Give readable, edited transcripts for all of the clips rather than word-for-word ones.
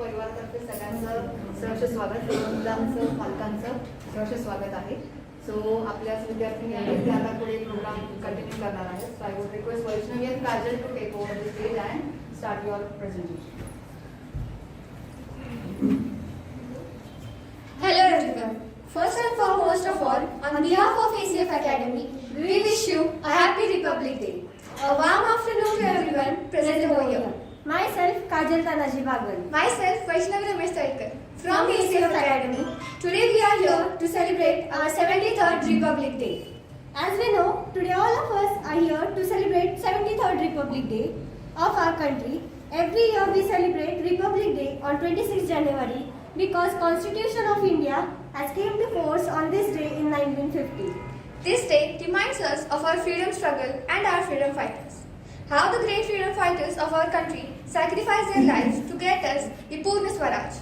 परिवारातर्फे सगळ्यांचं सहर्ष स्वागत, मुलांचं पालकांचं सहर्ष स्वागत आहे. सो आपल्याच विद्यार्थी आहेत ते आता पुढे प्रोग्राम कंटिन्यू करणार आहेत. So I would request Vaishnavi and Kajal to take over the stage and start your presentation. Hello everyone. First and foremost of all, on behalf of ACF Academy, we wish you a happy Republic Day. A warm afternoon to everyone present over here. Myself, Kajal Tanaji Bagwal. Myself, Vaishnavi Ramesh Taikar. From ACF Academy, today we are here to celebrate our 73rd Republic Day. As we know, today all of us are here to celebrate 73rd Republic Day of our country. Every year we celebrate Republic Day on 26 January because Constitution of India has came to force on this day in 1950. This day reminds us of our freedom struggle and our freedom fighters. How the great freedom fighters of our country sacrificed their lives to get us the Purna Swaraj.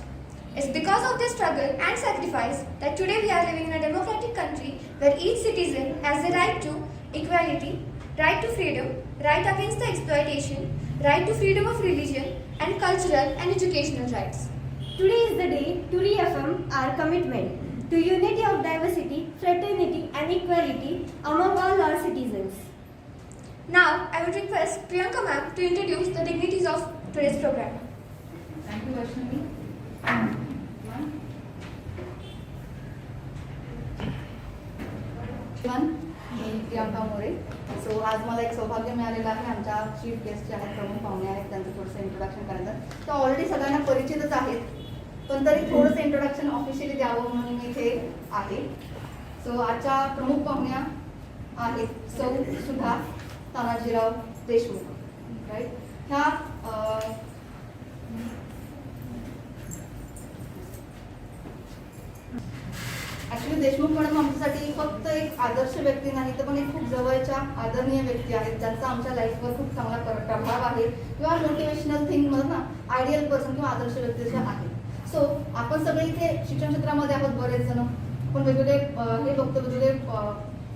It's because of this struggle and sacrifice that today we are living in a democratic country where each citizen has the right to equality, right to freedom, right against the exploitation, right to freedom of religion and cultural and educational rights. Today is the day to reaffirm our commitment to unity of diversity, fraternity and equality among all our citizens. Now, I would request Priyanka ma'am to introduce the dignities of today's program. Thank you Vaishnavi. Me Priyanka More. So आज मला एक सौभाग्य मिळालेलं आहे. आमच्या chief guest जे आहेत, प्रमुख पाहुणे आहेत, त्यांचं थोडंसं इंट्रोडक्शन करायचं. तर ऑलरेडी सगळ्यांना परिचितच आहेत, पण तरी थोडंसं इंट्रोडक्शन ऑफिशियली द्यावं म्हणून मी इथे आहे. सो आजच्या प्रमुख पाहुण्या आहेत सौ सुधा तानाजीराव देशमुख. राईट. ह्या ॲक्च्युली देशमुख मॅडम आमच्यासाठी फक्त एक आदर्श व्यक्ती नाही, तर पण एक खूप जवळच्या आदरणीय व्यक्ती आहेत, ज्यांचा आमच्या लाईफवर खूप चांगला प्रभाव आहे. किंवा मोटिवेशनल थिंग म्हणत ना, आयडियल पर्सन किंवा आदर्श व्यक्ती जे आहे. सो आपण सगळे इथे शिक्षण क्षेत्रामध्ये आहोत, बरेच जण. आपण वेगवेगळे हे बघतो, वेगवेगळे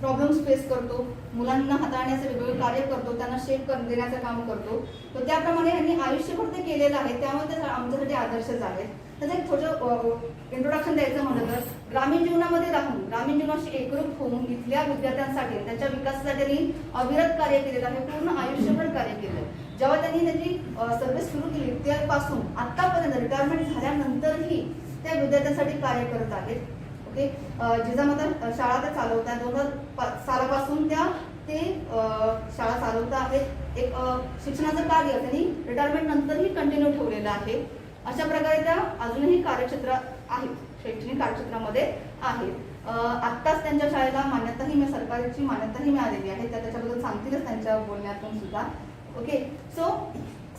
प्रॉब्लेम्स फेस करतो, मुलांना हाताळण्याचे वेगवेगळे कार्य करतो, त्यांना शेप देण्याचं काम करतो. तर त्याप्रमाणे यांनी आयुष्यभर ते केलेलं आहे, त्यामुळे ते आमच्यासाठी आदर्शच आहेत. त्याचं एक थोडं इंट्रोडक्शन द्यायचं म्हटलं तर, ग्रामीण जीवनामध्ये राहून ग्रामीण जीवनाशी एकरूप होऊन इथल्या विद्यार्थ्यांसाठी त्यांच्या विकासासाठी त्यांनी अविरत कार्य केलेलं आहे, पूर्ण आयुष्यभर कार्य केलं. जेव्हा त्यांनी त्याची सर्व्हिस सुरू केली त्यापासून आतापर्यंत रिटायरमेंट झाल्यानंतरही त्या विद्यार्थ्यांसाठी कार्य करत आहेत. ओके. जिजामाता शाळा त्या चालवतात, 2000 सालापासून त्या ते शाळा चालवत आहेत. एक शिक्षणाचं कार्य त्यांनी रिटायरमेंट नंतरही कंटिन्यू ठेवलेलं आहे. अशा प्रकारे त्या अजूनही कार्यक्षेत्र आहेत, शैक्षणिक कार्यक्षेत्रामध्ये आहेत. आत्ताच त्यांच्या शाळेला मान्यताही सरकारची मान्यताही मिळालेली आहे, त्या त्याच्याबद्दल सांगतीलच त्यांच्या बोलण्यातून सुद्धा. ओके. सो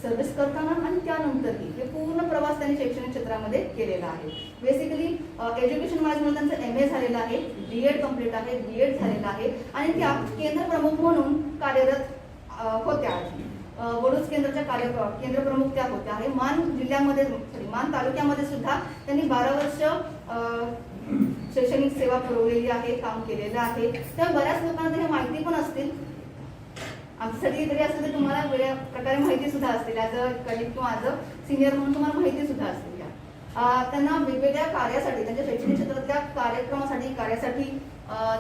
सर्व्हिस करताना आणि त्यानंतरही हे पूर्ण प्रवास त्यांनी शैक्षणिक क्षेत्रामध्ये केलेला आहे. बेसिकली एज्युकेशन वाईजमध्ये त्यांचं MA झालेलं आहे, B.Ed कम्प्लीट आहे, B.Ed झालेलं आहे आणि त्या केंद्र प्रमुख म्हणून कार्यरत होत्या. वडूज केंद्राच्या केंद्र प्रमुख त्या होत्या आहे. मान जिल्ह्यामध्ये मान तालुक्यामध्ये सुद्धा त्यांनी 12 वर्ष शैक्षणिक सेवा पुरवलेली आहे, काम केलेलं आहे. तर बऱ्याच लोकांना हे माहिती पण असतील, आमच्यासाठी तरी असेल तर तुम्हाला वेगळ्या प्रकारे माहिती सुद्धा असतील. ॲज अ कलिग किंवा ॲज अ सिनियर म्हणून तुम्हाला माहिती सुद्धा असतील. त्यांना वेगवेगळ्या कार्यासाठी, त्यांच्या शैक्षणिक क्षेत्रातल्या कार्यासाठी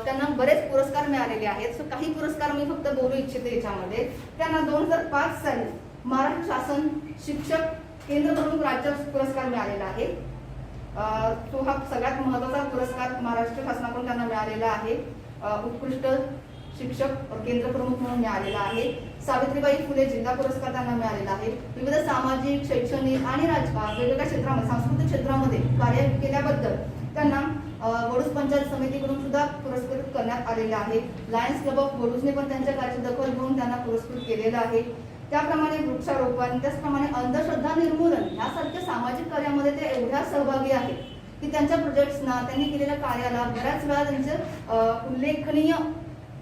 त्यांना बरेच पुरस्कार मिळालेले आहेत. सो काही पुरस्कार मी फक्त बोलू इच्छिते याच्यामध्ये. त्यांना 2005 साली महाराष्ट्र शासन शिक्षक केंद्र प्रमुख राज्य पुरस्कार मिळालेला आहे. तो हा सगळ्यात महत्त्वाचा पुरस्कार महाराष्ट्र शासनाकडून त्यांना मिळालेला आहे. उत्कृष्ट शिक्षक केंद्र प्रमुख म्हणून मिळालेला आहे. सावित्रीबाई फुले जिल्हा पुरस्कार त्यांना मिळालेला आहे. विविध सामाजिक, शैक्षणिक आणि वेगवेगळ्या क्षेत्रामध्ये, सांस्कृतिक क्षेत्रामध्ये कार्य केल्याबद्दल त्यांना वडूज पंचायत समितीकडून सुद्धा पुरस्कृत करण्यात आलेले आहे. लायन्स क्लब ऑफ वडूजने पण त्यांच्या कार्याची दखल घेऊन त्यांना पुरस्कृत केलेलं आहे. त्याप्रमाणे वृक्षारोपण, त्याचप्रमाणे अंधश्रद्धा निर्मूलन यासारख्या सामाजिक कार्यामध्ये ते एवढ्या सहभागी आहेत की त्यांच्या प्रोजेक्ट्सना, त्यांनी केलेल्या कार्याला बऱ्याच वेळा त्यांचं उल्लेखनीय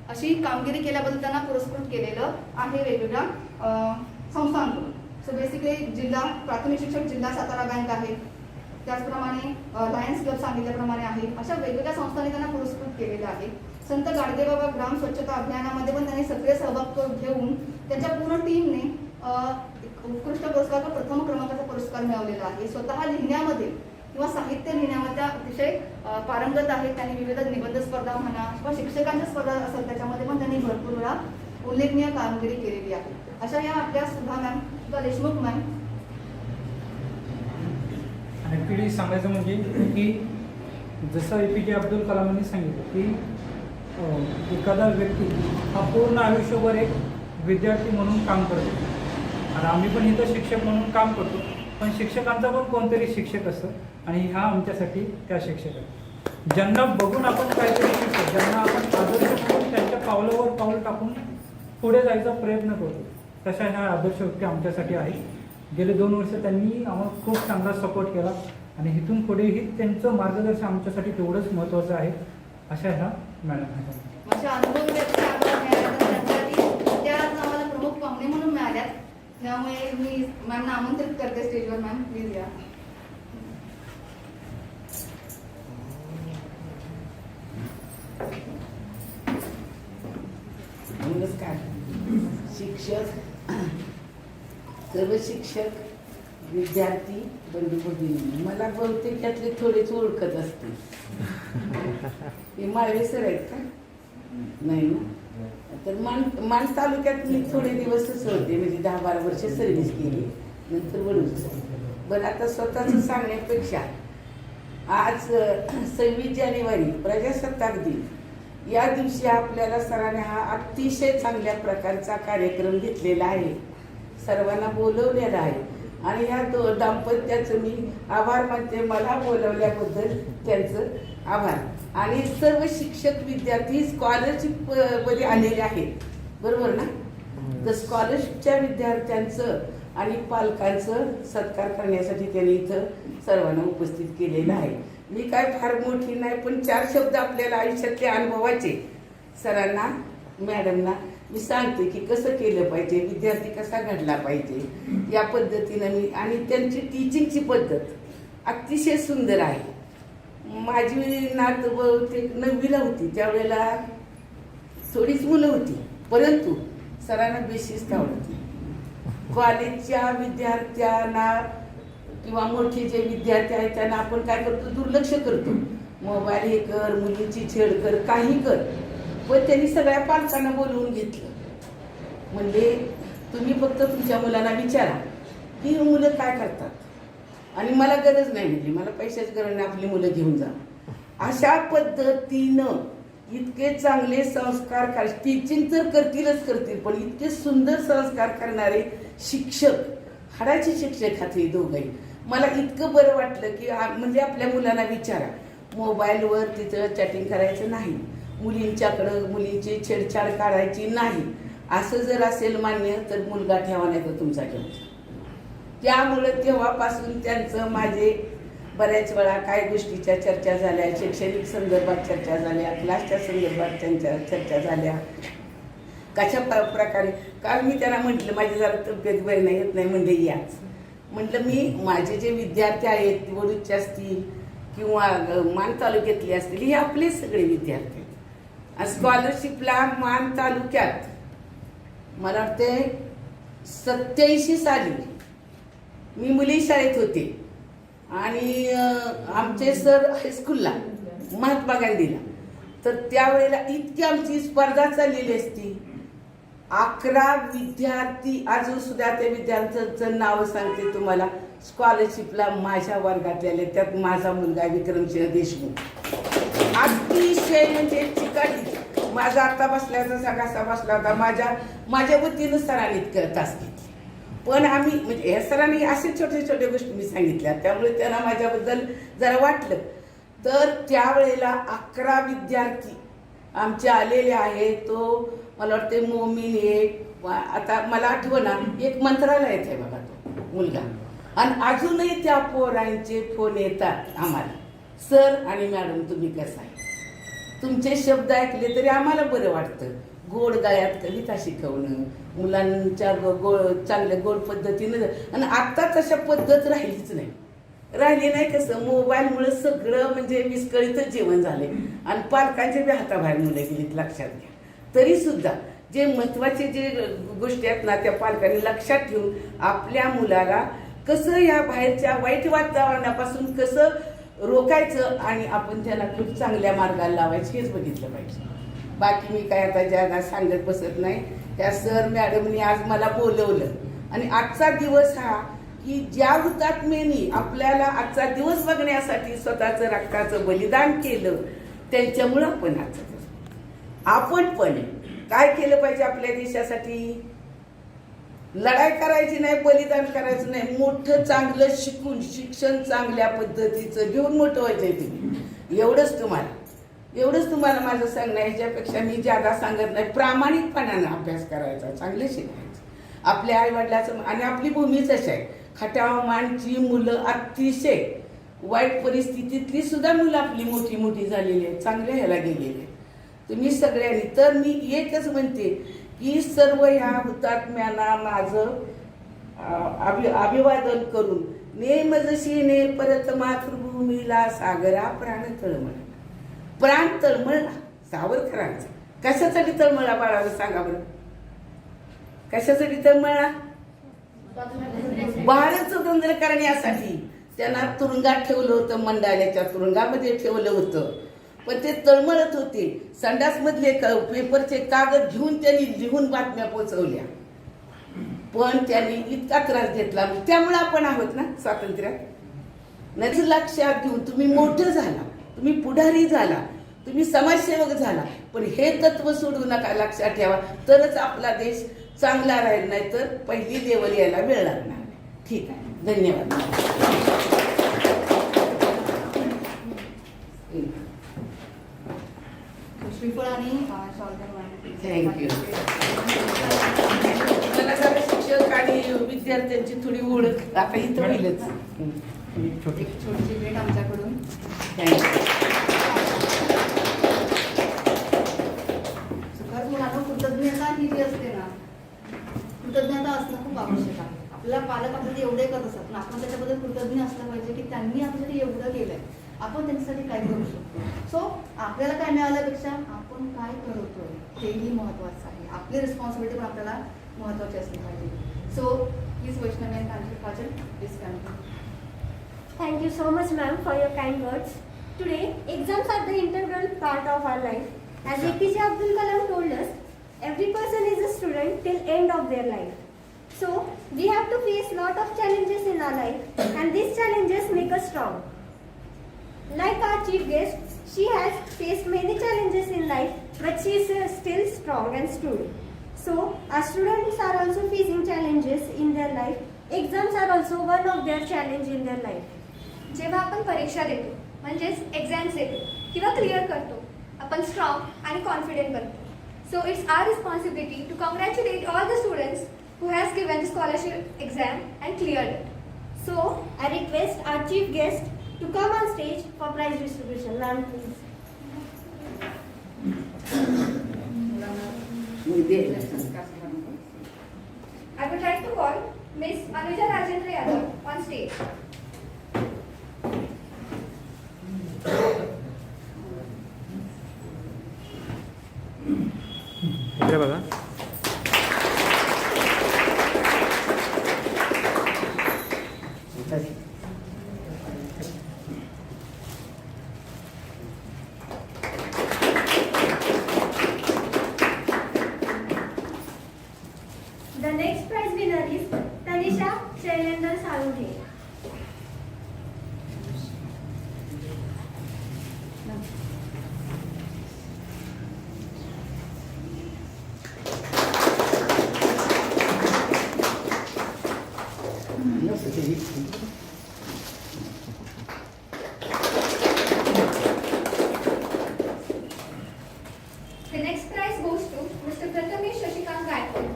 अशी कामगिरी केल्याबद्दल त्यांना पुरस्कृत केलेलं आहे वेगवेगळ्या संस्थांकडून. सो बेसिकली जिल्हा प्राथमिक शिक्षक जिल्हा सातारा बँक आहे, त्याचप्रमाणे लायन्स क्लब सांगितल्याप्रमाणे आहे. अशा वेगवेगळ्या संस्थांनी त्यांना पुरस्कृत केलेलं आहे. संत गाडगेबाबा ग्राम स्वच्छता अभियानामध्ये पण त्यांनी सक्रिय सहभाग घेऊन त्यांच्या पूर्ण टीमने उत्कृष्ट पुरस्कार, प्रथम क्रमांकाचा पुरस्कार मिळवलेला आहे. स्वतः लिहिण्यामध्ये किंवा साहित्य लिहिण्यामध्ये त्या अतिशय पारंगत आहेत. त्यांनी विविध निबंध स्पर्धा म्हणा किंवा शिक्षकांच्या स्पर्धा असेल त्याच्यामध्ये पण त्यांनी भरपूर वेळा उल्लेखनीय कामगिरी केलेली आहे. अशा या आपल्या सुधा मॅम, सुधा देशमुख मॅम. ॲक्च्युली सांगायचं म्हणजे की जसं APJ अब्दुल कलामांनी सांगितलं की एखादा व्यक्ती हा पूर्ण आयुष्यभर एक विद्यार्थी म्हणून काम करतो. आणि आम्ही पण इथं शिक्षक म्हणून काम करतो, पण शिक्षकांचा पण कोणतरी शिक्षक असतं आणि ह्या आमच्यासाठी त्या शिक्षक आहेत ज्यांना बघून आपण काहीतरी शिकतो, ज्यांना आपण आदर्श करून त्यांच्या पावलावर पाऊल टाकून पुढे जायचा प्रयत्न करतो. तशा ह्या आदर्श व्यक्ती आमच्यासाठी आहेत. गेले 2 वर्ष त्यांनी आम्हाला खूप चांगला सपोर्ट केला आणि इथून पुढेही त्यांचं मार्गदर्शन आमच्यासाठी तेवढंच महत्त्वाचं आहे. अशा ह्या मॅडम आहेत. अशा अनुभवी व्यक्ती आम्हाला मिळाल्या तर त्यांच्यासाठी त्या आज आम्हाला प्रमुख पाहुणे म्हणून मिळाल्यात. त्यामुळे मी मॅमना आमंत्रित करते स्टेजवर. मॅम प्लीज या. नमस्कार. शिक्षक, सर्व शिक्षक, विद्यार्थी बंधू भगिनी, मला बहुतेक त्यातले थोडेच ओळखत असतील. हे माळवे सर आहेत का? नाही ना. तर मान तालुक्यात मी थोडे दिवसच होते, म्हणजे 10-12 वर्ष सर्व्हिस केली, नंतर वडूच. बरं, आता स्वतःच सांगण्यापेक्षा आज 26 जानेवारी प्रजासत्ताक दिन या दिवशी आपल्याला सरांनी हा अतिशय चांगल्या प्रकारचा कार्यक्रम घेतलेला आहे, सर्वांना बोलवलेला आहे. आणि ह्या दाम्पत्याचं मी आभार मानते, मला बोलवल्याबद्दल त्यांचं आभार. आणि सर्व शिक्षक विद्यार्थी स्कॉलरशिप मध्ये आलेले आहेत, बरोबर ना? तर स्कॉलरशिपच्या विद्यार्थ्यांचं आणि पालकांचं सत्कार करण्यासाठी त्यांनी इथं सर्वांना उपस्थित केलेलं आहे. मी काय फार मोठी नाही, पण 4 शब्द आपल्याला आयुष्यातले अनुभवाचे सरांना, मॅडमना मी सांगते की कसं केलं पाहिजे, विद्यार्थी कसा घडला पाहिजे या पद्धतीनं मी. आणि त्यांची टीचिंगची पद्धत अतिशय सुंदर आहे. माझी नात बहुतेक 9वीला होती, त्यावेळेला थोडीच मुलं होती, परंतु सरांना बेशिस्त आवडते. कॉलेजच्या विद्यार्थ्यांना किंवा मोठे जे विद्यार्थी आहेत त्यांना आपण काय करतो, दुर्लक्ष करतो. मोबाईल हे कर, मुलींची छेड कर, काही कर. पण त्यांनी सगळ्या पालकांना बोलवून घेतलं. म्हणजे तुम्ही फक्त तुमच्या मुलांना विचारा की मुलं काय करतात, आणि मला गरज नाही, म्हणजे मला पैशाची गरज नाही, आपली मुलं घेऊन जा. अशा पद्धतीनं इतके चांगले संस्कार, टीचिंग तर करतीलच करतील, पण इतके सुंदर संस्कार करणारे शिक्षक, हाडाचे शिक्षक हात हे दोघंही. मला इतकं बरं वाटलं की म्हणजे आपल्या मुलांना विचारा, मोबाईलवर तिथं चॅटिंग करायचं नाही, मुलींच्याकडं मुलींची छेडछाड काढायची नाही. असं जर असेल मान्य तर मुलगा ठेवा, नाही तर तुमचा ठेवा. त्यामुळं तेव्हापासून त्यांचं माझे बऱ्याच वेळा काय गोष्टीच्या चर्चा झाल्या, शैक्षणिक संदर्भात चर्चा झाल्या, क्लासच्या संदर्भात त्यांच्या चर्चा झाल्या. कशा प्रकारे, काल मी त्यांना म्हटलं माझी जरा तब्येत बरी नाही, येत नाही, म्हणजे याच म्हटलं मी माझे जे विद्यार्थी आहेत, वडूचे असतील किंवा मान तालुक्यातले असतील, हे आपले सगळे विद्यार्थी आहेत. स्कॉलरशिपला मान तालुक्यात मला वाटते 87 साली मी मुली शाळेत होते आणि आमचे सर हायस्कूलला महात्मा गांधीला, तर त्यावेळेला इतकी आमची स्पर्धा चाललेली असती. 11 विद्यार्थी, अजून सुद्धा त्या विद्यार्थ्यांचं नाव सांगते तुम्हाला, स्कॉलरशिपला माझ्या वर्गातले, त्यात माझा मुलगा विक्रमसिंह देशमुख. अतिशय म्हणजे चिकाटी. माझा आता बसल्याचा सगळा बसला होता, माझ्या वतीनं सरांनी इतकं तास घेतली. पण आम्ही म्हणजे या सरांनी असे छोटे छोटे गोष्टी मी सांगितल्या, त्यामुळे त्यांना माझ्याबद्दल जरा वाटलं. तर त्यावेळेला 11 विद्यार्थी आमचे आलेले आहेत. तो मला वाटते मोमीन एक, आता मला आठवना, एक मंत्रालयात आहे बघा तो मुलगा. आणि अजूनही त्या पोरांचे फोन येतात आम्हाला, सर आणि मॅडम तुम्ही कसं आहे, तुमचे शब्द ऐकले तरी आम्हाला बरं वाटतं. गोड गायात कविता शिकवणं मुलांच्या चांगल्या गोड पद्धतीनं. आणि आत्ता तशा पद्धत राहिलीच राहिली नाही. कसं मोबाईलमुळे सगळं म्हणजे विस्कळीतच जेवण झाले आणि पालकांच्या बी हाताबाहेर मुलं गेलीत, लक्षात घ्या. तरी सुद्धा जे महत्वाचे जे गोष्टी आहेत ना, त्या पालकांनी लक्षात ठेवून आपल्या मुलाला कसं या बाहेरच्या वाईट वातावरणापासून कसं रोखायचं आणि आपण त्याला खूप चांगल्या मार्गाला लावायचं हेच बघितलं पाहिजे. बाकी मी काय आता ज्यांना सांगत बसत नाही. त्या सर मॅडमनी आज मला बोलवलं आणि आजचा दिवस हा की ज्या हुतात्म्यानी आपल्याला आजचा दिवस बघण्यासाठी स्वतःचं रक्ताचं बलिदान केलं त्यांच्यामुळं आपण आपण पण काय केलं पाहिजे आपल्या देशासाठी. लढाई करायची नाही, बलिदान करायचं नाही, मोठं चांगलं शिकून शिक्षण चांगल्या पद्धतीचं घेऊन मोठं व्हायचंय तुम्ही. एवढंच तुम्हाला माझं सांगणं. ह्याच्यापेक्षा मी ज्यादा सांगत नाही. प्रामाणिकपणानं अभ्यास करायचा, चांगले शिकायचं. आपल्या आई वडिलाचं आणि आपली भूमीच अशी आहे. खटावमानची मुलं अतिशय वाईट परिस्थितीतली सुद्धा मुलं आपली मोठी मोठी झालेली आहेत, चांगल्या ह्याला गेलेली आहेत. तुम्ही सगळ्यांनी तर मी एकच म्हणते की सर्व ह्या हुतात्म्यांना माझं अभिवादन करून नेम जशी ने परत मातृभूमीला सागरा प्राण तळमळला सावरकरांचा. कशासाठी तळमळला बाळाला सांगा बरं, कशासाठी तळमळला. भारत स्वतंत्र करण्यासाठी त्यांना तुरुंगात ठेवलं होतं, मंडाल्याच्या तुरुंगामध्ये ठेवलं होतं. पण ते तळमळत होते. संडासमधले पेपरचे कागद घेऊन त्यांनी लिहून बातम्या पोचवल्या. पण त्यांनी इतका त्रास घेतला. त्यामुळे आपण आहोत ना स्वातंत्र्यात. नक्की लक्षात घेऊन तुम्ही मोठं झाला, तुम्ही पुढारी झाला, तुम्ही समाजसेवक झाला, पण हे तत्व सोडू नका. लक्षात ठेवा, तरच आपला देश चांगला राहील. नाही तर पहिली लेवल यायला वेळ लागणार. ठीक आहे, धन्यवाद. श्रीफळ आणि थँक्यू. मला जरा शिक्षक आणि विद्यार्थ्यांची थोडी ओळख आता इथं होईलच. एक छोटी एक छोटीशी भेट आमच्याकडून. थँक्यू. खरंच मुलांना कृतज्ञता ही जी असते ना, कृतज्ञता असणं खूप आवश्यक आहे. आपल्याला पालक आपल्याला एवढे करत असतात, पण आपण त्याच्याबद्दल कृतज्ञ असलं पाहिजे की त्यांनी आपल्यासाठी एवढं केलंय, आपण त्यांच्यासाठी काय करू शकतो. सो आपल्याला काय मिळाल्यापेक्षा आपण काय करतोय तेही महत्वाचं आहे. आपली रिस्पॉन्सिबिलिटी पण आपल्याला महत्वाची असली पाहिजे. सो प्लीज वैष्णवी आणि Kajal, please continue. Thank you so much, ma'am, for your kind words. Today, exams are the integral part of our life. As APJ Abdul Kalam told us, every person is a student till end of their life. So, we have to face lot of challenges in our life, and these challenges make us strong. Like our chief guest, she has faced many challenges in life, but she is still strong and stood. So, our students are also facing challenges in their life. Exams are also one of their challenge in their life. जेव्हा आपण परीक्षा देतो म्हणजेच exams देतो किंवा clear करतो, आपण strong आणि कॉन्फिडेंट बनतो. So it's our responsibility to congratulate all the students who has given the scholarship exam and cleared it. So, I request our chief guest to come on stage for prize distribution. Ma'am, please. I would like to call Miss Anuja Rajendra Yadav on stage. इकडे बघा. The next prize winner is Tanisha Shailendra Salunge. The next prize goes to Mr. Prathamesh Shashikant Gaikwad.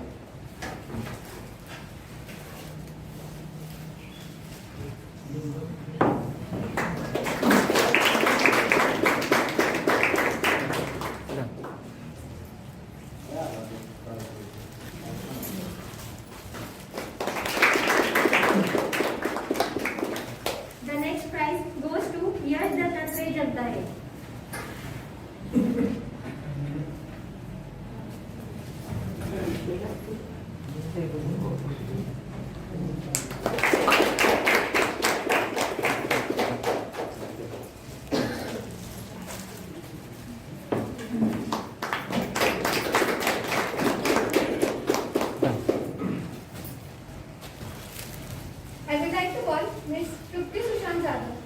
The next prize goes to Yash Dattatreya Jagdare. like to call Ms. Trupti Sushant Jadhav.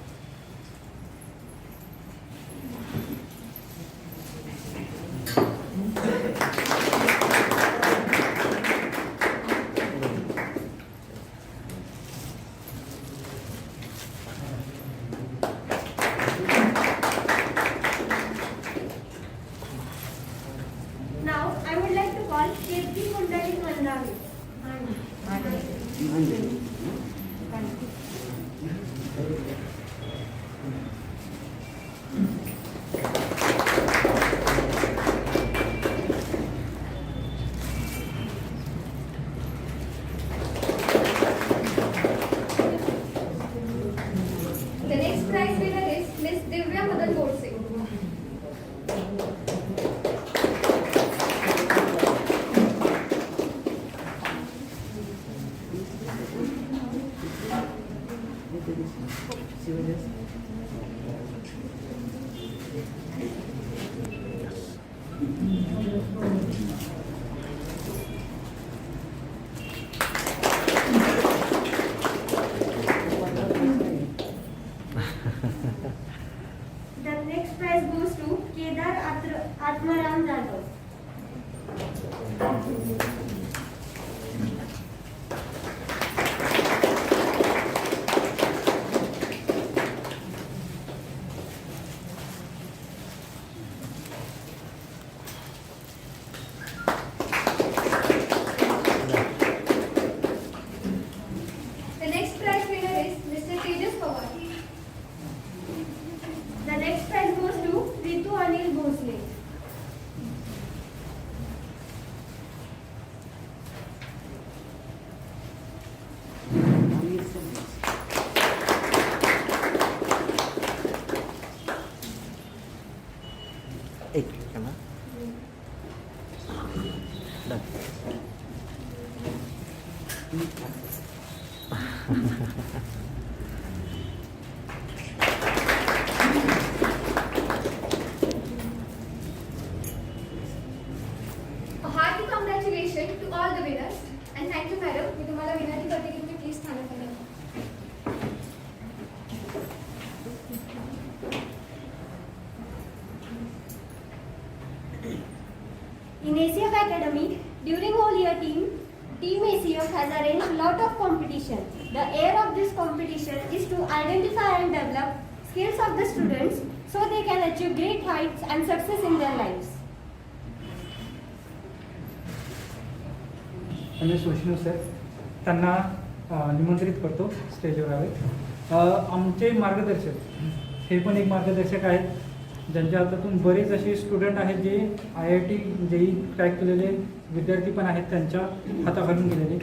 Now, I would like to call Kirti Kundali Mandavi. The next prize winner is Miss Divya Madan Godse. The next prize goes to Kedar Atmaram Jadhav. The next prize winner is Mr. Tejas Pawar. The next prize goes to Ritu Anil Bhosle. एक है ना done A hearty congratulations to all the winners and thank you madam. मी तुम्हाला विनंती करते की तुम्ही please स्थानापन्न व्हा. In ACF Academy, during whole year Team ACF has arranged lot of competition. The aim of this competition is to identify and develop skills of the students so they can achieve great heights and success in their lives. Ramesh Vaishnav sir त्यांना निमंत्रित करतो स्टेजवर यावे. आमचे मार्गदर्शक हे पण एक मार्गदर्शक आहेत ज्यांच्या हातातून बरेच असे स्टुडंट आहेत जे IIT JEE क्रॅक केलेले विद्यार्थी पण आहेत त्यांच्या हाताखालून गेलेले.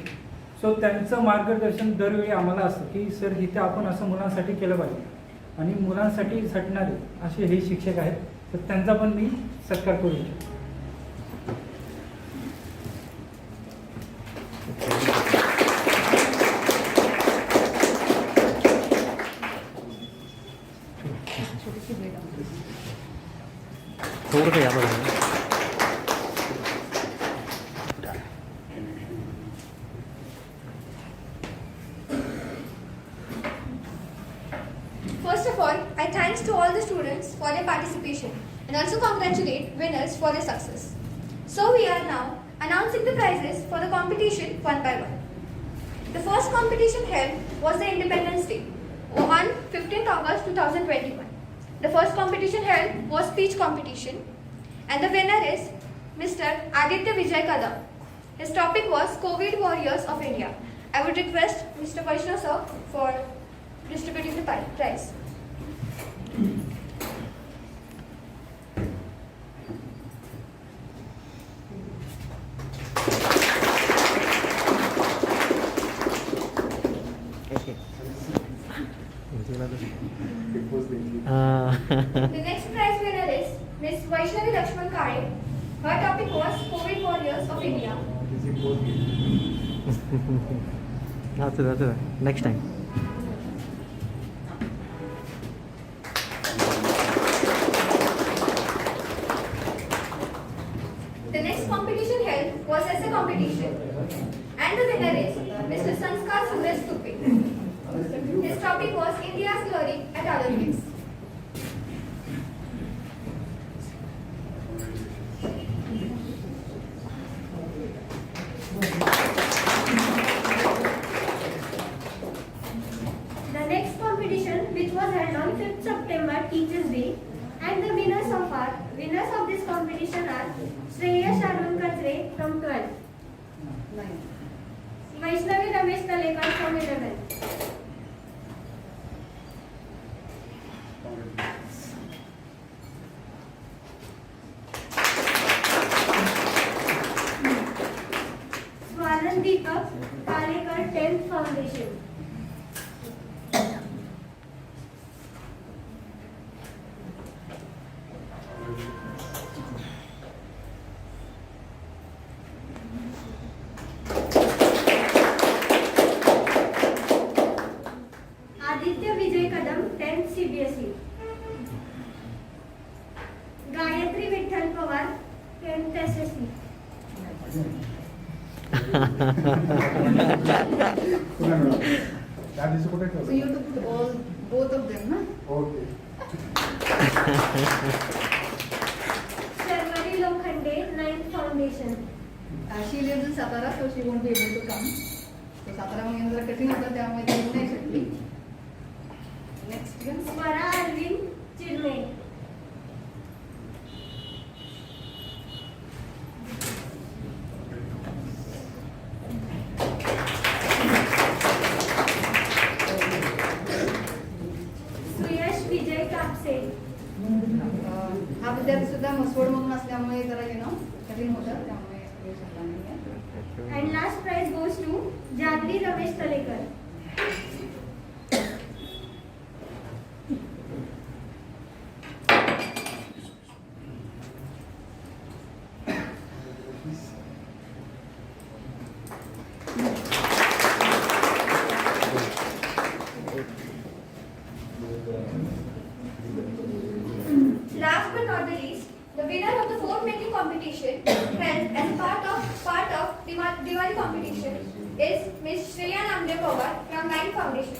सो त्यांचं मार्गदर्शन दरवेळी आम्हाला असतं की सर इथे आपण असं मुलांसाठी केलं पाहिजे आणि मुलांसाठी झटणारे असे हे शिक्षक आहेत. तर त्यांचा पण मी सत्कार करू इच्छितो. थोडं या बघा First of all, I thanks to all the students for their participation and also congratulate winners for their success. So we are now announcing the prizes for the competition one by one. The first competition held was the Independence Day on 15th August 2021. The first competition held was speech competition and the winner is Mr. Aditya Vijay Kadam. His topic was COVID Warriors of India. I would request Mr. Vaishnav sir for distributing the prize. The next prize winner is Miss Vaishnavi Lakshman Kare. Her topic was COVID Warriors of India. that's next time. The next competition held was essay competition and the winner is Mr. Sanskar Suraj Tupe. which was held on 5th September Teachers Day, and the winners of this competition are Shreya Sharun Katre from 12th, नाही. Vaishnavi Ramesh Talekar from 11th. Swaran Deepak Kalekar 10th Foundation. Aditya Vijay Kadam 10th CBSE. Gayatri Vitthal Pawar 10th SSE. त्या दिवशी कुठे So ठेवलं? you have to put all both of them, ना? Okay. Sharmari Lokhande 9th Foundation. She lives in Satara, so she won't be able to come. So Satara मग येणं जरा कठीण होतं, त्यामुळे ती येऊ नाही शकली. Next year. Swara Arvind Chirme. Suyash Vijay Kapse. हा विद्यार्थी सुद्धा मसवड मधून असल्यामुळे जरा येणं कठीण होतं, त्यामुळे येऊ शकला नाहीये. And last prize goes to Jagri Ramesh Talekar. Last but not the least, the winner of the fort making competition held as part of Diwali competition is Miss Shreya Namdev Pawar from 9 Foundation.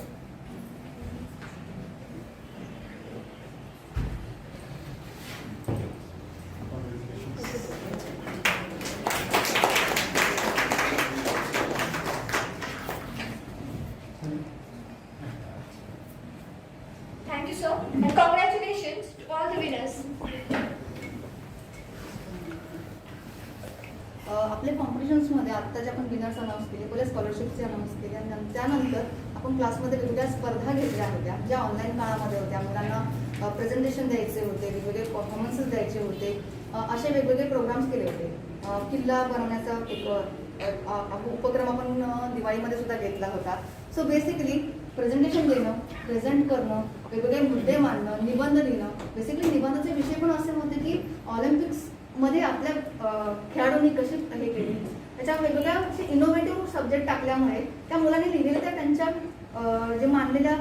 Thank you, sir, and congratulations to all the winners. आपल्या कॉम्पिटिशन्समध्ये आत्ता जे आपण winners announce केले, पहिले स्कॉलरशिपचे announce केले आणि त्यानंतर आपण क्लासमध्ये वेगवेगळ्या स्पर्धा घेतल्या होत्या, ज्या ऑनलाईन काळामध्ये होत्या. मुलांना प्रेझेंटेशन द्यायचे होते, वेगवेगळे परफॉर्मन्सेस द्यायचे होते, असे वेगवेगळे प्रोग्राम्स केले होते. किल्ला बनवण्याचा एक उपक्रम आपण दिवाळीमध्ये सुद्धा घेतला होता. सो बेसिकली प्रेझेंटेशन देणं, प्रेझेंट करणं, वेगवेगळे मुद्दे मांडणं, निबंध लिहिणं. बेसिकली निबंधाचे विषय पण असे होते की ऑलिम्पिक्समध्ये आपल्या खेळाडूंनी कशी हे केली, त्याच्या वेगवेगळ्या इनोव्हेटिव्ह सब्जेक्ट टाकल्यामुळे त्या मुलांनी लिहिलेले त्या त्यांच्या जे मांडलेल्या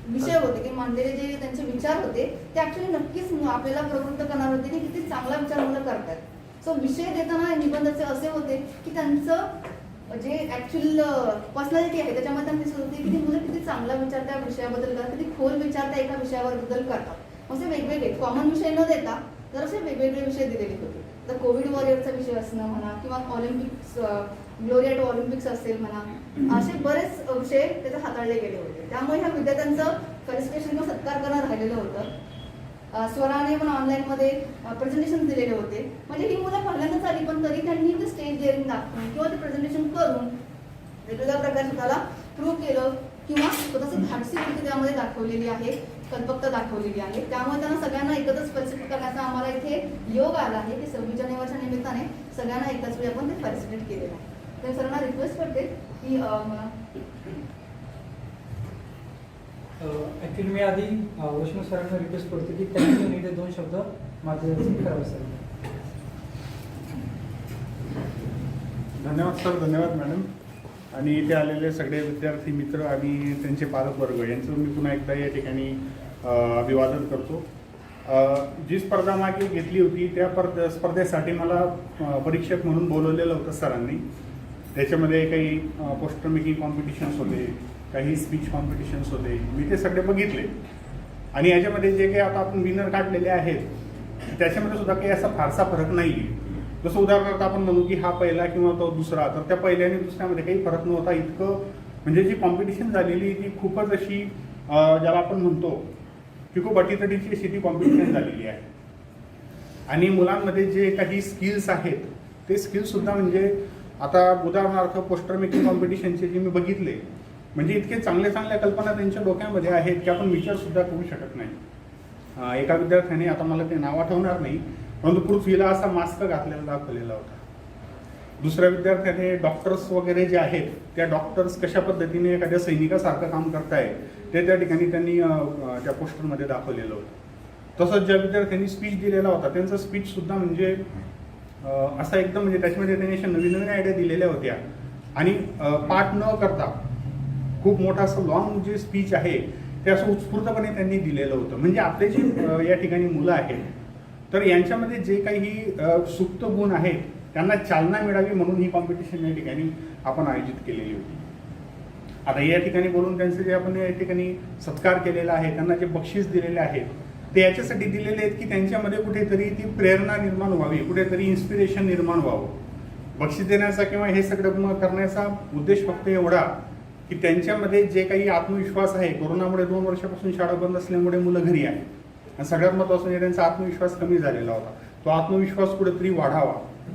विषय होते की मांडलेले जे त्यांचे विचार होते ते ऍक्च्युली नक्कीच आपल्याला प्रवृत्त करणार होते की किती चांगला विचार मुलं करतात. सो विषय देताना निबंधाचे असे होते की त्यांचं जे ऍक्च्युअल पर्सनॅलिटी आहे त्याच्यामध्ये त्यांना दिसत होती की ती मुलं किती चांगला विचार त्या विषयाबद्दल करतात, किती खोल विचार त्या एका विषयाबद्दल करतात. असे वेगवेगळे कॉमन विषय न देता जर असे वेगवेगळे विषय दिलेले होते. तर कोविड वॉरियरचा विषय असणं म्हणा किंवा ऑलिम्पिक्स ग्लोरिया टू ऑलिम्पिक्स असेल म्हणा, असे बरेच विषय त्याचे हाताळले गेले होते. त्यामुळे ह्या विद्यार्थ्यांचं फेलिसिटेशन किंवा सत्कार करणं राहिलेलं होतं. स्वराने पण ऑनलाईनमध्ये प्रेझेंटेशन दिलेले होते. म्हणजे ही मुलं पहिल्यांदाच आली पण तरी त्यांनी ते स्टेज डेअरिंग दाखवून किंवा ते प्रेझेंटेशन करून वेगवेगळ्या प्रकारे स्वतःला प्रूव्ह केलं किंवा स्वतःची धाडसी वृत्ती त्यामध्ये दाखवलेली आहे, कल्पकता दाखवलेली आहे. त्यामुळे त्यांना सगळ्यांना एकत्रच फेलिसिटेट करण्याचा आम्हाला इथे योग आला आहे की 26 जानेवारीच्या निमित्ताने सगळ्यांना एकाच वेळी आपण ते फेलिसिटेट केलेलं आहे. तर सरांना रिक्वेस्ट करते की मला ॲक्च्युली मी आधी वैष्णव सरांना रिक्वेस्ट करतो की त्यांनी इथे 2 शब्द माझ्यावरती करावे सर. धन्यवाद सर, धन्यवाद मॅडम. आणि इथे आलेले सगळे विद्यार्थी मित्र आणि त्यांचे पालक वर्ग यांचं मी पुन्हा एकदा या ठिकाणी अभिवादन करतो. जी स्पर्धा मागे घेतली होती त्या स्पर्धेसाठी मला परीक्षक म्हणून बोलवलेलं होतं सरांनी. त्याच्यामध्ये काही पोस्टर मेकिंग कॉम्पिटिशन्स होते, काही स्पीच कॉम्पिटिशन्स होते. मी ते सगळे बघितले आणि याच्यामध्ये जे काही आता आपण विनर काढलेले आहेत त्याच्यामध्ये सुद्धा काही असा फारसा फरक नाही आहे. जसं उदाहरणार्थ आपण म्हणू की हा पहिला किंवा तो दुसरा, तर त्या पहिल्या आणि दुसऱ्यामध्ये काही फरक नव्हता. इतकं म्हणजे जी कॉम्पिटिशन झालेली ती खूपच अशी ज्याला आपण म्हणतो की खूप अटीतटीची अशी ती कॉम्पिटिशन झालेली आहे. आणि मुलांमध्ये जे काही स्किल्स आहेत ते स्किल्ससुद्धा म्हणजे आता उदाहरणार्थ पोस्टर मेकिंग कॉम्पिटिशनचे जे मी बघितले, म्हणजे इतके चांगल्या चांगल्या कल्पना त्यांच्या डोक्यामध्ये आहेत की आपण विचारसुद्धा करू शकत नाही. एका विद्यार्थ्याने, आता मला ते नाव आठवणार नाही, परंतु पृथ्वीला असा मास्क घातलेला दाखवलेला होता. दुसऱ्या विद्यार्थ्याने डॉक्टर्स वगैरे जे आहेत त्या डॉक्टर्स कशा पद्धतीने एखाद्या सैनिकासारखं काम करताय ते त्या ठिकाणी त्यांनी त्या पोस्टरमध्ये दाखवलेलं होतं. तसंच ज्या विद्यार्थ्यांनी स्पीच दिलेला होता त्यांचं स्पीचसुद्धा म्हणजे असा एकदम म्हणजे त्याच्यामध्ये त्यांनी अशा नवीन नवीन आयडिया दिलेल्या होत्या आणि पाठ न करता खूप मोठं असं लॉंग जे स्पीच आहे ते असं उत्स्फूर्तपणे त्यांनी दिलेलं होतं. म्हणजे आपले जे या ठिकाणी मुलं आहेत तर यांच्यामध्ये जे काही सुप्त गुण आहेत त्यांना चालना मिळावी म्हणून ही कॉम्पिटिशन या ठिकाणी आपण आयोजित केलेली होती. आता या ठिकाणी बोलून त्यांचे जे आपण या ठिकाणी सत्कार केलेला आहे, त्यांना जे बक्षीस दिलेले आहेत ते याच्यासाठी दिलेले आहेत की त्यांच्यामध्ये कुठेतरी ती प्रेरणा निर्माण व्हावी, कुठेतरी इन्स्पिरेशन निर्माण व्हावं. बक्षीस देण्याचा किंवा हे सगळं करण्याचा उद्देश फक्त एवढा की त्यांच्यामध्ये जे काही आत्मविश्वास आहे, कोरोनामुळे 2 वर्षापासून शाळा बंद असल्यामुळे मुलं घरी आहे आणि सगळ्यात महत्त्वाचं म्हणजे त्यांचा आत्मविश्वास कमी झालेला होता, तो आत्मविश्वास कुठेतरी वाढावा,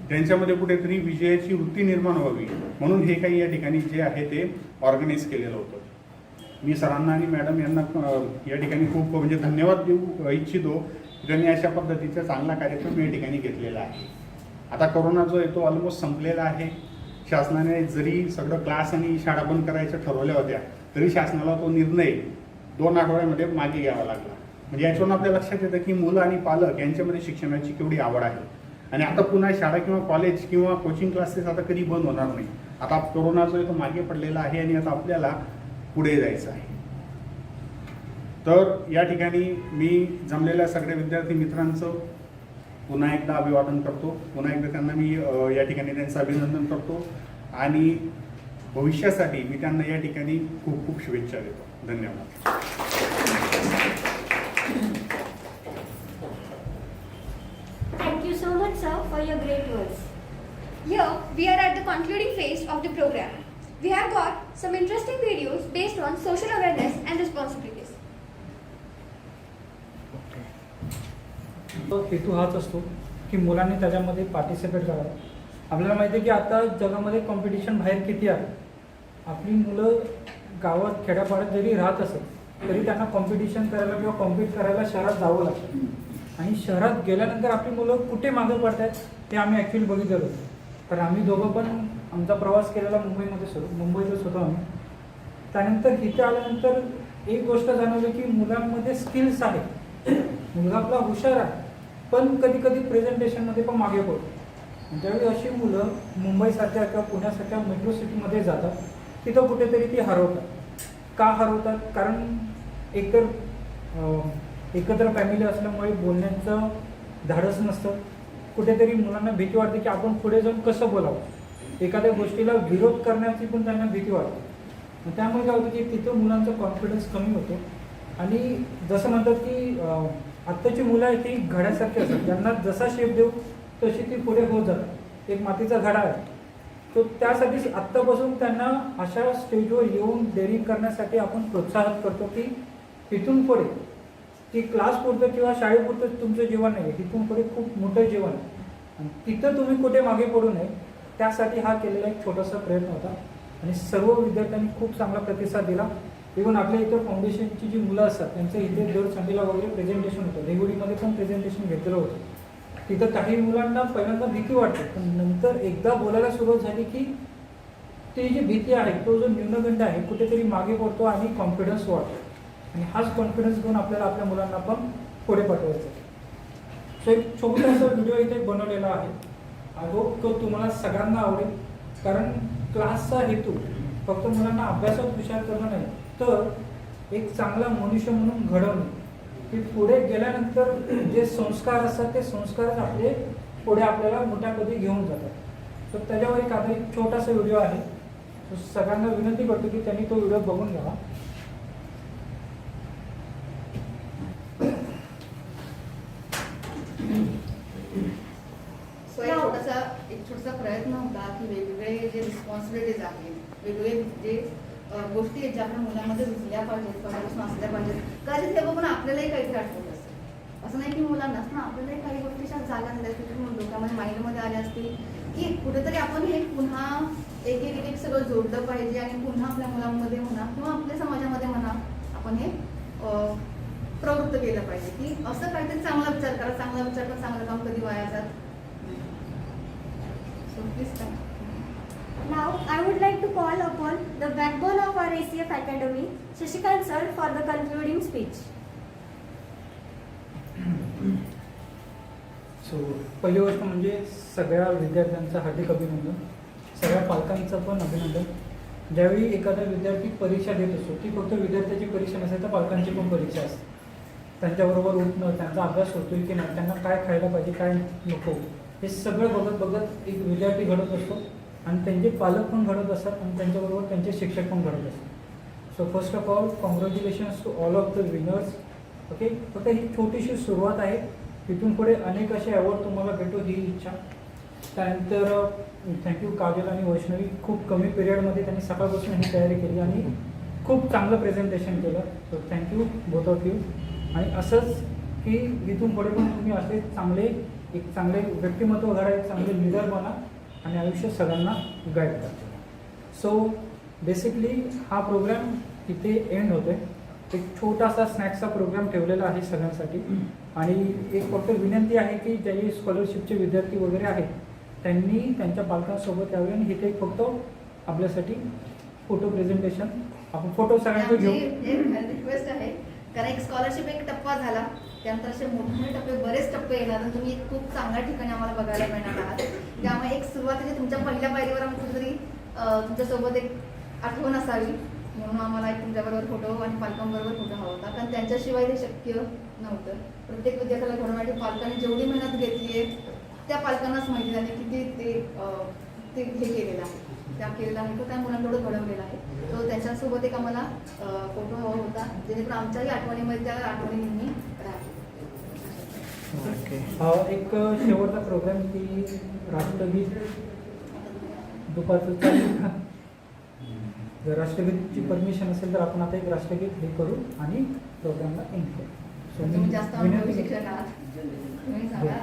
त्यांच्यामध्ये कुठेतरी विजयाची वृत्ती निर्माण व्हावी म्हणून हे काही या ठिकाणी जे आहे ते ऑर्गनाईज केलेलं होतं. मी सरांना आणि मॅडम यांना या ठिकाणी खूप म्हणजे धन्यवाद देऊ इच्छितो की त्यांनी अशा पद्धतीचा चांगला कार्यक्रम या ठिकाणी घेतलेला आहे. आता कोरोना जो आहे तो ऑलमोस्ट संपलेला आहे. शासनाने जरी सगळं क्लास आणि शाळा बंद करायच्या ठरवल्या होत्या तरी शासनाला तो निर्णय 2 आठवड्यामध्ये मागे घ्यावा लागला. म्हणजे याच्यावरून आपल्या लक्षात येतं की मुलं आणि पालक यांच्यामध्ये शिक्षणाची केवढी आवड आहे. आणि आता पुन्हा शाळा किंवा कॉलेज किंवा कोचिंग क्लासेस आता कधी बंद होणार नाही. आता कोरोना जो आहे तो मागे पडलेला आहे आणि आता आपल्याला पुढे जायचं आहे. तर या ठिकाणी मी जमलेल्या सगळ्या विद्यार्थी मित्रांचं पुन्हा एकदा अभिवादन करतो. पुन्हा एकदा त्यांना मी या ठिकाणी त्यांचं अभिनंदन करतो आणि भविष्यासाठी मी त्यांना या ठिकाणी खूप खूप शुभेच्छा देतो. धन्यवाद. Thank you so much, sir, for your great words. Here, we are at the concluding phase of the program. We have got some interesting videos based on social awareness and responsibilities. हेतू हाच असतो की मुलांनी त्याच्यामध्ये participate करावं. आपल्याला माहिती आहे की आता जगामध्ये कॉम्पिटिशन बाहेर किती आहे. आपली मुलं गावात खेड्यापाड्यात जरी राहत असेल तरी त्यांना कॉम्पिटिशन करायला किंवा कॉम्पिट करायला शहरात जावं लागतं. आणि शहरात गेल्यानंतर आपली मुलं कुठे मागं पडत आहेत ते आम्ही ॲक्च्युली बघितलेलं होतं. कारण आम्ही दोघं पण आमचा प्रवास केलेला मुंबईतच होतो आम्ही. त्यानंतर इथे आल्यानंतर एक गोष्ट जाणवली की मुलांमध्ये स्किल्स आहेत. मुलगा आपला हुशार आहे पण कधी कधी प्रेझेंटेशनमध्ये पण मागे पडतो. ज्यावेळी अशी मुलं मुंबईसारख्या किंवा पुण्यासारख्या मेट्रो सिटीमध्ये जातात तिथं कुठेतरी ती हरवतात. का हरवतात? कारण एकतर एकत्र फॅमिली असल्यामुळे बोलण्याचं धाडस नसतं. कुठेतरी मुलांना भीती वाटते की आपण पुढे जाऊन कसं बोलावं. एखाद्या गोष्टीला विरोध करण्याची पण त्यांना भीती वाटते. त्यामुळे काय होतं की तिथं मुलांचा कॉन्फिडन्स कमी होतो. आणि जसं म्हणतात की आत्ताची मुलं आहेत ती घड्यासारखी असतात. त्यांना जसा शेप देऊ तशी ती पुढे होत जातात. एक मातीचा घडा आहे तो त्यासाठी आत्तापासून त्यांना अशा स्टेजवर येऊन डेअरिंग करण्यासाठी आपण प्रोत्साहित करतो की तिथून पुढे की क्लास पुरतं किंवा शाळेपुरतं तुमचं जीवन नाही आहे. तिथून पुढे खूप मोठं जीवन आहे आणि तिथं तुम्ही कुठे मागे पडू नये त्यासाठी हा केलेला एक छोटासा प्रयत्न होता. आणि सर्व विद्यार्थ्यांनी खूप चांगला प्रतिसाद दिला. इव्हन आपल्या इथं फाउंडेशनची जी मुलं असतात त्यांचं इथे दर संडेला वगैरे प्रेझेंटेशन होतं. रेगुडीमध्ये पण प्रेझेंटेशन घेतलेलं होतं. तिथं काही मुलांना पहिल्यांदा भीती वाटते पण नंतर एकदा बोलायला सुरुवात झाली की ती जी भीती आहे तो जो न्यूनगंड आहे कुठेतरी मागे पडतो आणि कॉन्फिडन्स वाढतो. आणि हाच कॉन्फिडन्स घेऊन आपल्याला आपल्या मुलांना पण पुढे पाठवायचं. सो एक छोटासा व्हिडिओ इथे बनवलेला आहे. आय होप तो तुम्हाला सगळ्यांना आवडेल. कारण क्लासचा हेतू फक्त मुलांना अभ्यासात हुशार करणं नाही तर एक चांगला मनुष्य म्हणून घडवणं. की पुढे गेल्यानंतर जे संस्कार असतात ते संस्कारच आपले पुढे आपल्याला मोठ्या कधी घेऊन जातात. सो त्याच्यावर एक आता एक छोटासा व्हिडिओ आहे. सो सगळ्यांना विनंती करतो की त्यांनी तो व्हिडिओ बघून घ्यावा. सो एक छोटासा प्रयत्न होता की वेगवेगळे जे रिस्पॉन्सिबिलिटीज आहेत, वेगवेगळे जे गोष्टी आहेत ज्या आपल्या मुलांमध्ये रुजल्या पाहिजेत, पहिल्यापासून असल्या पाहिजेत. कदाचित हे बघून आपल्यालाही काहीतरी आठवत असेल. असं नाही की मुलांनाच ना, आपल्यालाही काही गोष्टीच्या जागा झाल्या असतील, डोक्यामध्ये माइंडमध्ये आल्या असतील की कुठेतरी आपण हे पुन्हा एक एक एक सगळं जोडलं पाहिजे आणि पुन्हा आपल्या मुलांमध्ये म्हणा किंवा आपल्या समाजामध्ये म्हणा आपण हे प्रवृत्त केलं पाहिजे की असं काहीतरी चांगला विचार करा. चांगला विचार करा, चांगलं काम कधी वाया जात. So please come. Now, I would like to call upon the backbone of our ACF Academy, Shashikant sir, for the concluding speech. So पहिली गोष्ट म्हणजे सगळ्या विद्यार्थ्यांचं हार्दिक अभिनंदन, सगळ्या पालकांचं पण अभिनंदन. ज्यावेळी एखादा विद्यार्थी परीक्षा देत असतो ती फक्त विद्यार्थ्याची परीक्षा नसेल तर पालकांची पण परीक्षा असते. त्यांच्याबरोबर उठणं, त्यांचा अभ्यास होतोय की नाही, त्यांना काय खायला पाहिजे काय नको, हे सगळं बघत बघत एक विद्यार्थी घडत असतो आणि त्यांचे पालक पण घडत असतात आणि त्यांच्याबरोबर त्यांचे शिक्षक पण घडत असतात. So first of all congratulations to all of the winners. Okay, फक्त ही छोटीशी सुरुवात आहे, तिथून पुढे अनेक असे अवॉर्ड तुम्हाला भेटू ही इच्छा. त्यानंतर थँक्यू काजल आणि वैष्णवी, खूप कमी पिरियडमध्ये त्यांनी सकाळपासून ही तयारी केली आणि खूप चांगलं प्रेझेंटेशन केलं. So thank you both of you. आणि असंच की इथून पुढे पण तुम्ही असे चांगले व्यक्तिमत्व घडा, एक चांगले लीडर बना आणि आयुष्य सगळ्यांना गाईड करा. सो बेसिकली हा प्रोग्राम इथे एंड होतोय. एक छोटासा स्नॅक्सचा प्रोग्राम ठेवलेला आहे सगळ्यांसाठी आणि एक फक्त विनंती आहे की जे स्कॉलरशिपचे विद्यार्थी वगैरे आहेत त्यांनी त्यांच्या पालकांसोबत यावे आणि इथे फक्त आपल्यासाठी फोटो प्रेझेंटेशन, आपण फोटो सगळ्यांना घेऊ. रिक्वेस्ट आहे कारण एक स्कॉलरशिप एक टप्पा झाला, त्यानंतर असे मोठे टप्पे, बरेच टप्पे येणार आणि तुम्ही खूप चांगल्या ठिकाणी आम्हाला बघायला मिळणार आहात. त्यामुळे एक सुरुवातीला तुमच्या पहिल्या पायरीवर आम्ही कुठेतरी तुमच्यासोबत एक आठवण असावी म्हणून आम्हाला एक तुमच्याबरोबर फोटो आणि पालकांबरोबर फोटो हवा होता, कारण त्यांच्याशिवाय ते शक्य नव्हतं. प्रत्येक विद्यार्थ्याला घडवण्यासाठी पालकांनी जेवढी मेहनत घेतली आहे त्या पालकांनाच माहिती झाली किती ते हे केलेलं आहे, त्या केलेला आहे तो त्या मुलांकडून घडवलेला आहे. तो त्याच्यासोबत एक आम्हाला फोटो हवा होता जेणेकरून आमच्याही आठवणीमध्ये त्या आठवणी नेहमी राहतील. एक शेवटचा प्रोग्राम की राष्ट्रगीत दुपारचं चालेल का? जर राष्ट्रगीतची परमिशन असेल तर आपण आता एक राष्ट्रगीत हे करू आणि प्रोग्रामला एंड करू. सो तुम्ही जास्त अनुभवी शिक्षक आहात, तुम्ही सांगा.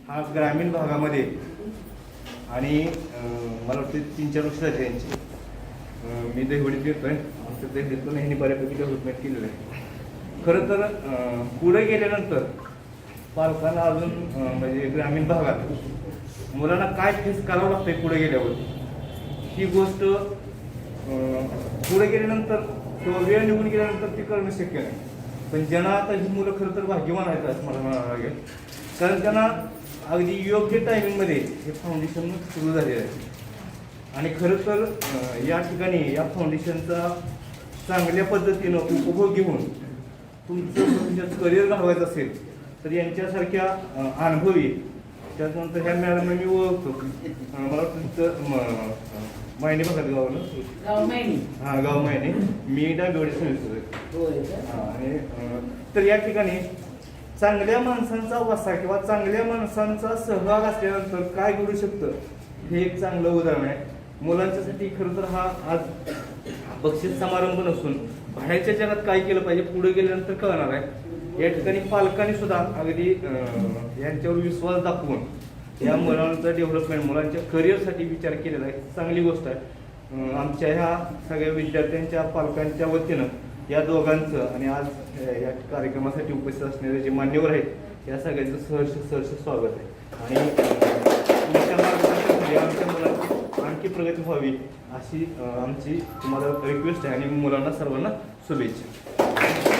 हा ग्रामीण भागामध्ये आणि मला वाटतं 3-4 वर्ष झाली यांची. मी दहिवडीत येतोय, आमच्या दहिवडीतून ह्यांनी बऱ्यापैकी डेव्हलपमेंट केलेलं आहे. खरं तर पुढे गेल्यानंतर पालकांना अजून म्हणजे ग्रामीण भागात मुलांना काय फेस करावं लागतंय पुढे गेल्यावर, ही गोष्ट पुढे गेल्यानंतर किंवा वेळ निघून गेल्यानंतर ती करणं शक्य नाही. पण ज्यांना आता ही मुलं खरं तर भाग्यवान आहेत असं मला म्हणावं लागेल, कारण त्यांना अगदी योग्य टायमिंगमध्ये हे फाउंडेशन सुरू झालेलं आहे. आणि खरं तर या ठिकाणी या फाउंडेशनचा चांगल्या पद्धतीनं उपभोग घेऊन तुमचं भविष्यात करिअर घडवायचं असेल तर यांच्यासारख्या अनुभवी, त्याच्यानंतर ह्या मॅडम मी ओळखतो, मला वाटतं मायने भागात गाव मायने, मी डाबेवाडी समिती. आणि तर या ठिकाणी चांगल्या माणसांचा वसा किंवा चांगल्या माणसांचा सहभाग असल्यानंतर काय घडू शकतं हे एक चांगलं उदाहरण आहे. मुलांच्यासाठी खरं तर हा आज बक्षीस समारंभ नसून बाहेरच्या जगात काय केलं पाहिजे पुढे गेल्यानंतर कळणार आहे. या ठिकाणी पालकांनी सुद्धा अगदी यांच्यावर विश्वास दाखवून या मुलांचं डेव्हलपमेंट, मुलांच्या करिअरसाठी विचार केलेला आहे. चांगली गोष्ट आहे. आमच्या ह्या सगळ्या विद्यार्थ्यांच्या पालकांच्या वतीनं या दोघांचं आणि आज या कार्यक्रमासाठी उपस्थित असणारे जे मान्यवर आहेत या सगळ्यांचं सहर्ष स्वागत आहे. आणि तुमच्या मार्गदर्शनाखाली आमच्या मुलांची आणखी प्रगती व्हावी अशी आमची तुम्हाला रिक्वेस्ट आहे आणि मुलांना सर्वांना शुभेच्छा.